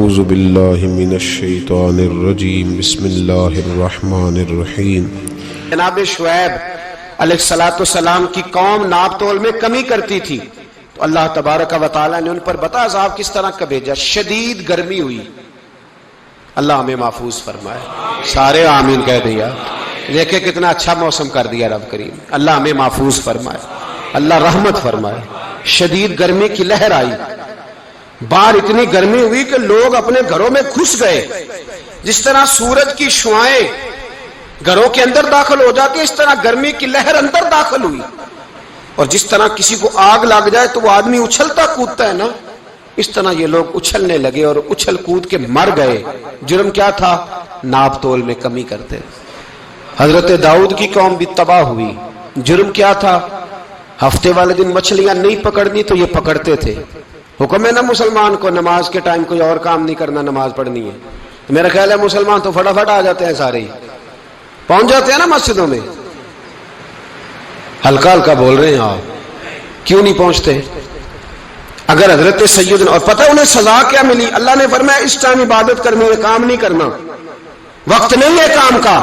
اعوذ باللہ من الشیطان الرجیم بسم اللہ الرحمن الرحیم۔ جناب شعیب علیہ السلام کی قوم ناپ تول میں کمی کرتی تھی تو اللہ تبارک و تعالیٰ نے ان پر بتا عذاب کس طرح کا بھیجا، شدید گرمی ہوئی۔ اللہ ہمیں محفوظ فرمائے، سارے آمین کہہ دیا۔ دیکھیں کتنا اچھا موسم کر دیا رب کریم، اللہ ہمیں محفوظ فرمائے، اللہ رحمت فرمائے۔ شدید گرمی کی لہر آئی، باہر اتنی گرمی ہوئی کہ لوگ اپنے گھروں میں گھس گئے۔ جس طرح سورج کی شعاعیں گھروں کے اندر داخل ہو جاتی ہے، اس طرح گرمی کی لہر اندر داخل ہوئی۔ اور جس طرح کسی کو آگ لگ جائے تو وہ آدمی اچھلتا کودتا ہے نا، اس طرح یہ لوگ اچھلنے لگے اور اچھل کود کے مر گئے۔ جرم کیا تھا؟ ناپ تول میں کمی کرتے۔ حضرت داؤد کی قوم بھی تباہ ہوئی۔ جرم کیا تھا؟ ہفتے والے دن مچھلیاں نہیں پکڑنی تو یہ پکڑتے تھے۔ حکم ہے نا مسلمان کو نماز کے ٹائم کوئی اور کام نہیں کرنا، نماز پڑھنی ہے۔ میرا خیال ہے مسلمان تو فٹافٹ آ جاتے ہیں، سارے ہی پہنچ جاتے ہیں نا مسجدوں میں۔ ہلکا ہلکا بول رہے ہیں آپ، کیوں نہیں پہنچتے؟ اگر حضرت سیدنا، اور پتہ انہیں سزا کیا ملی؟ اللہ نے فرمایا اس ٹائم عبادت کرنی ہے، کام نہیں کرنا، وقت نہیں ہے کام کا۔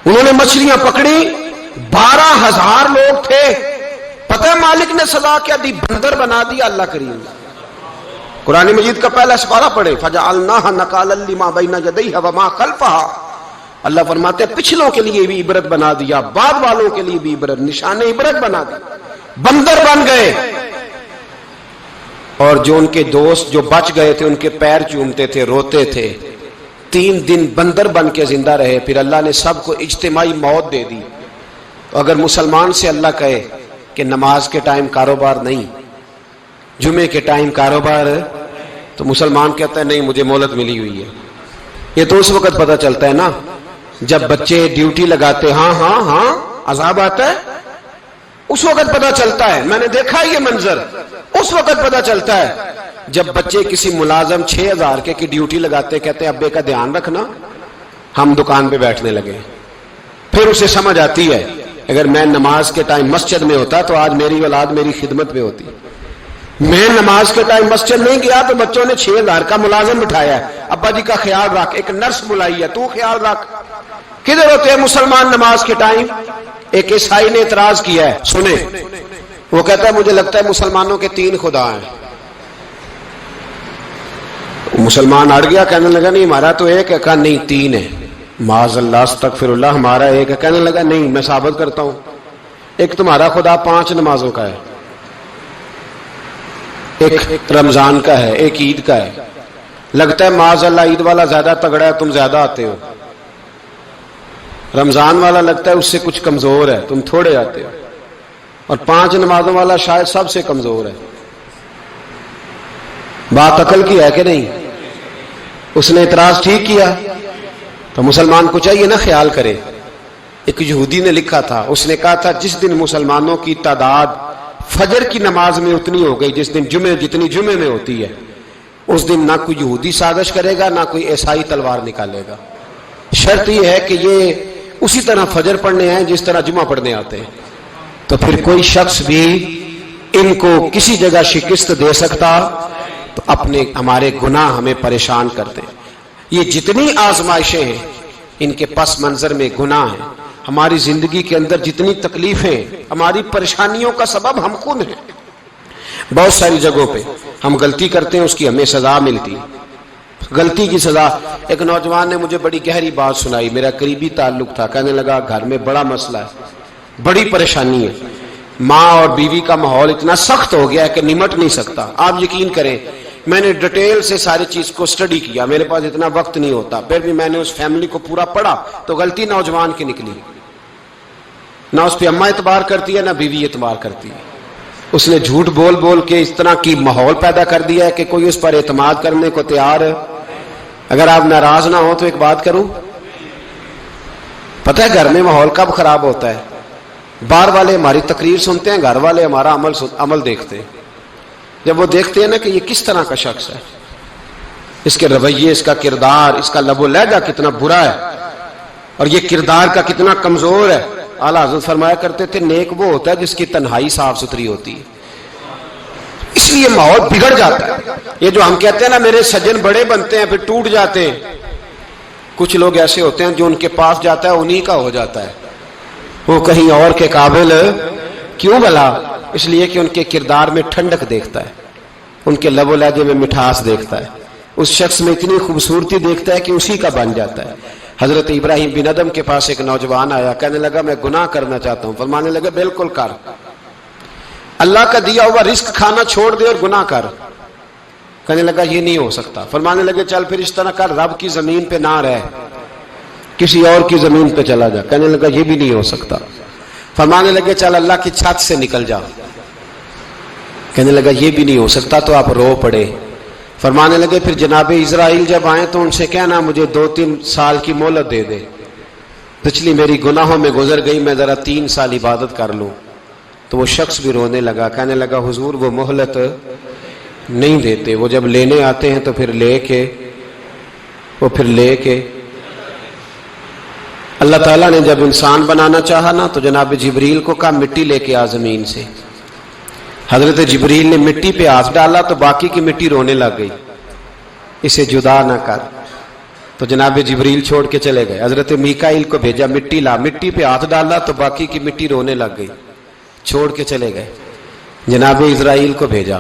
انہوں نے مچھلیاں پکڑی، 12,000 لوگ تھے۔ پتہ ہے مالک نے سزا کیا دی؟ بندر بنا دیا اللہ کریم۔ قرآن مجید کا پہلا سپارہ پڑھے، فَجَعَلْنَاهَا نَكَالًا لِمَا بَيْنَ يَدَيْهَا وَمَا خَلْفَهَا۔ اللہ فرماتے ہیں پچھلوں کے لیے بھی عبرت بنا دیا، بعد والوں کے لیے بھی عبرت، نشان عبرت بنا دیا۔ بندر بن گئے، اور جو ان کے دوست جو بچ گئے تھے ان کے پیر چومتے تھے، روتے تھے۔ 3 دن بندر بن کے زندہ رہے، پھر اللہ نے سب کو اجتماعی موت دے دی۔ تو اگر مسلمان سے اللہ کہے کہ نماز کے ٹائم کاروبار نہیں، جمعے کے ٹائم کاروبار، تو مسلمان کہتا ہے نہیں مجھے مہلت ملی ہوئی ہے۔ یہ تو اس وقت پتہ چلتا ہے نا جب بچے ڈیوٹی لگاتے، ہاں ہاں ہاں عذاب آتا ہے، اس وقت پتہ چلتا ہے۔ میں نے دیکھا یہ منظر، اس وقت پتہ چلتا ہے جب بچے کسی ملازم 6,000 کی ڈیوٹی لگاتے، کہتے ہیں ابے کا دھیان رکھنا، ہم دکان پہ بیٹھنے لگے۔ پھر اسے سمجھ آتی ہے اگر میں نماز کے ٹائم مسجد میں ہوتا تو آج میری اولاد میری خدمت میں ہوتی۔ میں نماز کے ٹائم مسجد نہیں گیا تو بچوں نے 6,000 کا ملازم بٹھایا ہے، ابا جی کا خیال رکھ، ایک نرس بلائی ہے تو خیال رکھ۔ کدھر ہوتے ہیں مسلمان نماز کے ٹائم؟ ایک عیسائی نے اعتراض کیا ہے، سنیں، وہ کہتا ہے مجھے لگتا ہے مسلمانوں کے 3 خدا ہیں۔ مسلمان اڑ گیا، کہنے لگا نہیں ہمارا تو ایک ہے، کہا نہیں 3 ہے۔ معاذ اللہ استغفر اللہ، ہمارا ایک ہے۔ کہنے لگا نہیں میں ثابت کرتا ہوں، ایک تمہارا خدا 5 نمازوں کا ہے، ایک رمضان کا ہے، ایک عید کا ہے۔ لگتا ہے معاذ اللہ عید والا زیادہ تگڑا ہے، تم زیادہ آتے ہو۔ رمضان والا لگتا ہے اس سے کچھ کمزور ہے، تم تھوڑے آتے ہو۔ اور 5 نمازوں والا شاید سب سے کمزور ہے۔ بات عقل کی ہے کہ نہیں؟ اس نے اعتراض ٹھیک کیا تو مسلمان کو چاہیے نا خیال کرے۔ ایک یہودی نے لکھا تھا، اس نے کہا تھا جس دن مسلمانوں کی تعداد فجر کی نماز میں اتنی ہو گئی جس دن جتنی جمعے میں ہوتی ہے، اس دن نہ کوئی یہودی سازش کرے گا نہ کوئی عیسائی تلوار نکالے گا۔ شرط یہ ہے کہ یہ اسی طرح فجر پڑھنے ہیں جس طرح جمعہ پڑھنے آتے ہیں، تو پھر کوئی شخص بھی ان کو کسی جگہ شکست دے سکتا تو ہمارے گناہ ہمیں پریشان کرتے ہیں۔ یہ جتنی آزمائشیں ہیں ان کے پس منظر میں گناہ ہیں۔ ہماری زندگی کے اندر جتنی تکلیفیں، ہماری پریشانیوں کا سبب ہم خود ہیں۔ بہت ساری جگہوں پہ ہم غلطی کرتے ہیں، اس کی ہمیں سزا ملتی، غلطی کی سزا۔ ایک نوجوان نے مجھے بڑی گہری بات سنائی، میرا قریبی تعلق تھا، کہنے لگا گھر میں بڑا مسئلہ ہے، بڑی پریشانی ہے، ماں اور بیوی کا ماحول اتنا سخت ہو گیا ہے کہ نمٹ نہیں سکتا۔ آپ یقین کریں میں نے ڈیٹیل سے ساری چیز کو سٹڈی کیا، میرے پاس اتنا وقت نہیں ہوتا، پھر بھی میں نے اس فیملی کو پورا پڑھا تو غلطی نوجوان کی نکلی۔ نہ اس پہ اماں اعتبار کرتی ہے نہ بیوی اعتبار کرتی ہے۔ اس نے جھوٹ بول بول کے اس طرح کی ماحول پیدا کر دیا ہے کہ کوئی اس پر اعتماد کرنے کو تیار ہے۔ اگر آپ ناراض نہ ہو تو ایک بات کروں، پتہ ہے گھر میں ماحول کب خراب ہوتا ہے؟ باہر والے ہماری تقریر سنتے ہیں، گھر والے ہمارا عمل دیکھتے ہیں۔ جب وہ دیکھتے ہیں نا کہ یہ کس طرح کا شخص ہے، اس کے رویے، اس کا کردار، اس کا لب و لہجہ کتنا برا ہے اور یہ کردار کا کتنا کمزور ہے۔ اعلیٰ حضرت فرمایا کرتے تھے نیک وہ ہوتا ہے جس کی تنہائی صاف ستھری ہوتی ہے۔ اس لیے ماحول بگڑ جاتا ہے. یہ جو ہم کہتے ہیں نا میرے سجن بڑے بنتے ہیں پھر ٹوٹ جاتے ہیں، کچھ لوگ ایسے ہوتے ہیں جو ان کے پاس جاتا ہے انہی کا ہو جاتا ہے، وہ کہیں اور کے قابل کیوں بھلا؟ اس لیے کہ ان کے کردار میں ٹھنڈک دیکھتا ہے، ان کے لب و لہجے میں مٹھاس دیکھتا ہے، اس شخص میں اتنی خوبصورتی دیکھتا ہے کہ اسی کا بن جاتا ہے. حضرت ابراہیم بن ادم کے پاس ایک نوجوان آیا، کہنے لگا میں گناہ کرنا چاہتا ہوں. فرمانے لگا بالکل کر، اللہ کا دیا ہوا رزق کھانا چھوڑ دے اور گناہ کر. کہنے لگا یہ نہیں ہو سکتا. فرمانے لگے چل پھر اس طرح کر، رب کی زمین پہ نہ رہ، کسی اور کی زمین پہ چلا جا. کہنے لگا یہ بھی نہیں ہو سکتا. فرمانے لگے چل اللہ کی چھت سے نکل جا. کہنے لگا یہ بھی نہیں ہو سکتا. تو آپ رو پڑے. فرمانے لگے پھر جناب اسرائیل جب آئیں تو ان سے کہنا مجھے 2-3 سال کی مہلت دے دے، پچھلی میری گناہوں میں گزر گئی، میں ذرا 3 سال عبادت کر لوں. تو وہ شخص بھی رونے لگا، کہنے لگا حضور وہ مہلت نہیں دیتے، وہ جب لینے آتے ہیں تو پھر لے کے اللہ تعالیٰ نے جب انسان بنانا چاہا نا تو جناب جبریل کو کہا مٹی لے کے آ زمین سے. حضرت جبریل نے مٹی پہ ہاتھ ڈالا تو باقی کی مٹی رونے لگ گئی، اسے جدا نہ کر. تو جناب جبریل چھوڑ کے چلے گئے. حضرت میکائیل کو بھیجا مٹی لا، مٹی پہ ہاتھ ڈالا تو باقی کی مٹی رونے لگ گئی، چھوڑ کے چلے گئے. جناب اسرائیل کو بھیجا،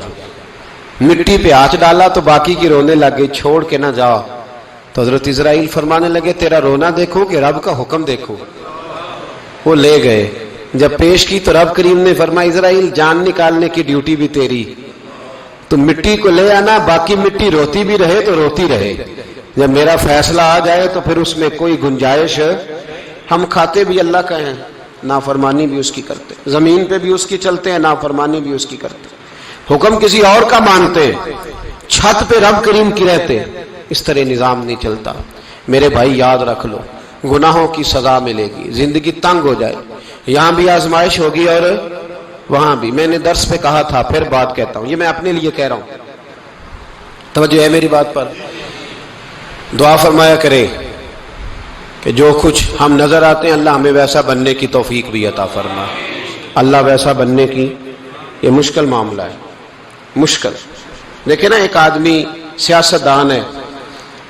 مٹی پہ ہاتھ ڈالا تو باقی کی رونے لگ گئی، چھوڑ کے نہ جاؤ. تو حضرت اسرائیل فرمانے لگے تیرا رونا دیکھو کہ رب کا حکم دیکھو. وہ لے گئے، جب پیش کی تو رب کریم نے فرمایا اسرائیل جان نکالنے کی ڈیوٹی بھی تیری، تو مٹی کو لے آنا، باقی مٹی روتی بھی رہے تو روتی رہے، جب میرا فیصلہ آ جائے تو پھر اس میں کوئی گنجائش. ہم کھاتے بھی اللہ کا ہیں، نافرمانی بھی اس کی کرتے، زمین پہ بھی اس کی چلتے ہیں، نافرمانی بھی اس کی کرتے، حکم کسی اور کا مانتے، چھت پہ رب کریم کی رہتے. اس طرح نظام نہیں چلتا. میرے بھائی یاد رکھ لو گناہوں کی سزا ملے گی، زندگی تنگ ہو جائے، یہاں بھی آزمائش ہوگی اور وہاں بھی. میں نے درس پہ کہا تھا، پھر بات کہتا ہوں، یہ میں اپنے لیے کہہ رہا ہوں، توجہ ہے میری بات پر. دعا فرمایا کرے کہ جو کچھ ہم نظر آتے ہیں اللہ ہمیں ویسا بننے کی توفیق بھی عطا فرما. اللہ ویسا بننے کی یہ مشکل معاملہ ہے، مشکل. دیکھیں نا ایک آدمی سیاستدان ہے،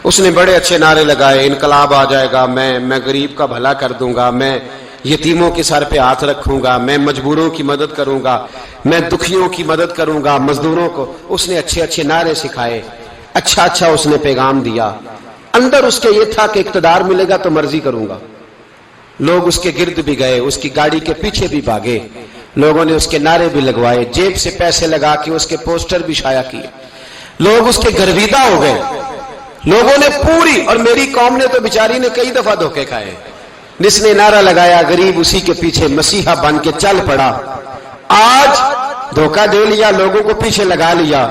اس نے بڑے اچھے نعرے لگائے، انقلاب آ جائے گا، میں غریب کا بھلا کر دوں گا، میں یتیموں کے سر پہ ہاتھ رکھوں گا، میں مجبوروں کی مدد کروں گا، میں دکھیوں کی مدد کروں گا، مزدوروں کو. اس نے اچھے اچھے نعرے سکھائے، اچھا اس نے پیغام دیا. اندر اس کے یہ تھا کہ اقتدار ملے گا تو مرضی کروں گا. لوگ اس کے گرد بھی گئے، اس کی گاڑی کے پیچھے بھی بھاگے، لوگوں نے اس کے نعرے بھی لگوائے، جیب سے پیسے لگا کے اس کے پوسٹر بھی شائع کیے. لوگ اس کے گرویدہ ہو گئے، لوگوں نے پوری، اور میری قوم نے تو بیچاری نے کئی دفعہ دھوکے کھائے. جس نے نعرہ لگایا غریب اسی کے پیچھے مسیحا بن کے چل پڑا. آج دھوکہ دے لیا، لوگوں کو پیچھے لگا لیا.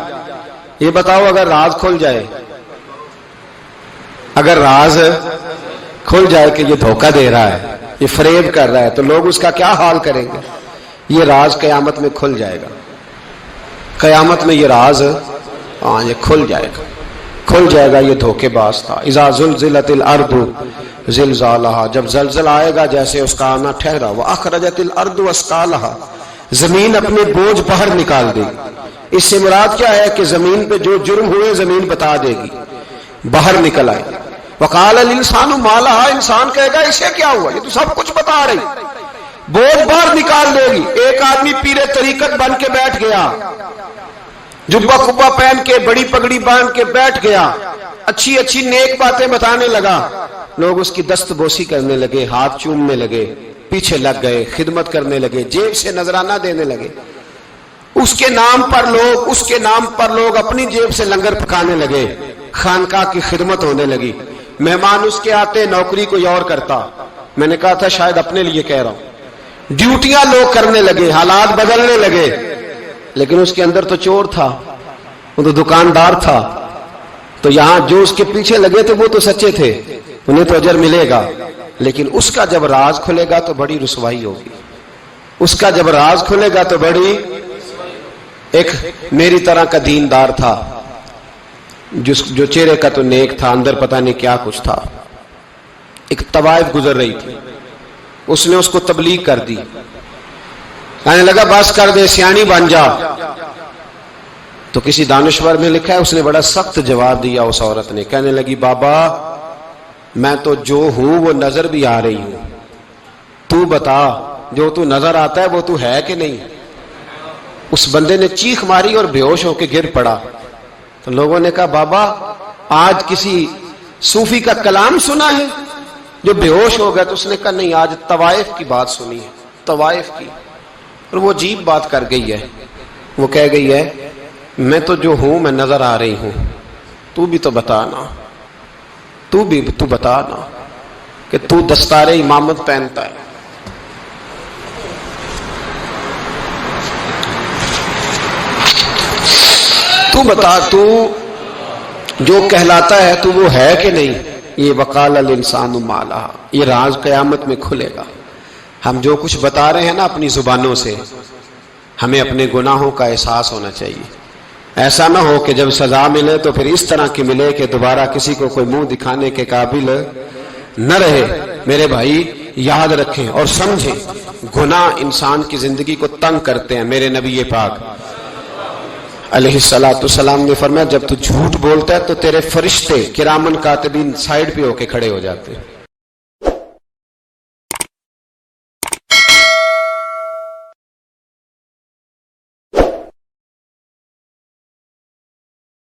یہ بتاؤ اگر راز کھل جائے، اگر راز کھل جائے کہ یہ دھوکہ دے رہا ہے، یہ فریب کر رہا ہے، تو لوگ اس کا کیا حال کریں گے؟ یہ راز قیامت میں کھل جائے گا. قیامت میں یہ راز یہ کھل جائے گا. یہ دھوکے باز تھا. اذا زلزلت الارض زلزالہا، جب زلزلہ آئے گا جیسے اس کا آنا ٹھہرا. واخرجت الارض اثقالہا، زمین اپنے بوجھ باہر نکال دے گی. اس سے مراد کیا ہے کہ زمین پہ جو جرم ہوئے زمین بتا دے گی، باہر نکل آئے. وقال الانسان ما لہا، انسان کہے گا اسے کیا ہوا، یہ تو سب کچھ بتا رہی. بوجھ باہر نکال دے گی. ایک آدمی پیر طریقت بن کے بیٹھ گیا، جبہ کبہ پہن کے بڑی پگڑی باندھ کے بیٹھ گیا، اچھی نیک باتیں بتانے لگا. لوگ اس کی دست بوسی کرنے لگے، ہاتھ چومنے لگے، پیچھے لگ گئے، خدمت کرنے لگے، جیب سے نذرانہ دینے لگے. اس کے نام پر لوگ اپنی جیب سے لنگر پکانے لگے، خانقاہ کی خدمت ہونے لگی. مہمان اس کے آتے، نوکری کوئی اور کرتا. میں نے کہا تھا شاید اپنے لیے کہہ رہا ہوں. ڈیوٹیاں لوگ کرنے لگے، حالات بدلنے لگے. لیکن اس کے اندر تو چور تھا، وہ تو دکاندار تھا. تو یہاں جو اس کے پیچھے لگے تھے وہ تو سچے تھے، انہیں تو اجر ملے گا. لیکن اس کا جب راز کھلے گا تو بڑی رسوائی ہوگی. اس کا جب راز کھلے گا تو بڑی. ایک میری طرح کا دیندار تھا، جو چہرے کا تو نیک تھا، اندر پتہ نہیں کیا کچھ تھا. ایک طوائف گزر رہی تھی، اس نے اس کو تبلیغ کر دی. کہنے لگا بس کر دے، سیانی بن جا. تو کسی دانشور میں لکھا ہے اس نے بڑا سخت جواب دیا اس عورت نے، کہنے لگی بابا میں تو جو ہوں وہ نظر بھی آ رہی ہوں، تو بتا جو تو نظر آتا ہے وہ تو ہے کہ نہیں؟ اس بندے نے چیخ ماری اور بے ہوش ہو کے گر پڑا۔ تو لوگوں نے کہا بابا آج کسی صوفی کا کلام سنا ہے جو بے ہوش ہو گیا؟ تو اس نے کہا نہیں، آج طوائف کی بات سنی ہے، طوائف کی۔ اور وہ عجیب بات کر گئی ہے، وہ کہہ گئی ہے میں تو جو ہوں میں نظر آ رہی ہوں، تو بھی تو بتانا، تو بتانا کہ تو دستار امامت پہنتا ہے۔ تو بتا تو جو کہلاتا ہے تو وہ ہے کہ نہیں؟ یہ وقال الانسان ما لہا، یہ راز قیامت میں کھلے گا۔ ہم جو کچھ بتا رہے ہیں نا اپنی زبانوں سے، ہمیں اپنے گناہوں کا احساس ہونا چاہیے۔ ایسا نہ ہو کہ جب سزا ملے تو پھر اس طرح کی ملے کہ دوبارہ کسی کو کوئی منہ دکھانے کے قابل نہ رہے۔ میرے بھائی یاد رکھیں اور سمجھیں، گناہ انسان کی زندگی کو تنگ کرتے ہیں۔ میرے نبی پاک علیہ الصلوۃ والسلام نے فرمایا جب تو جھوٹ بولتا ہے تو تیرے فرشتے کرامن کاتبین سائیڈ پہ ہو کے کھڑے ہو جاتے ہیں۔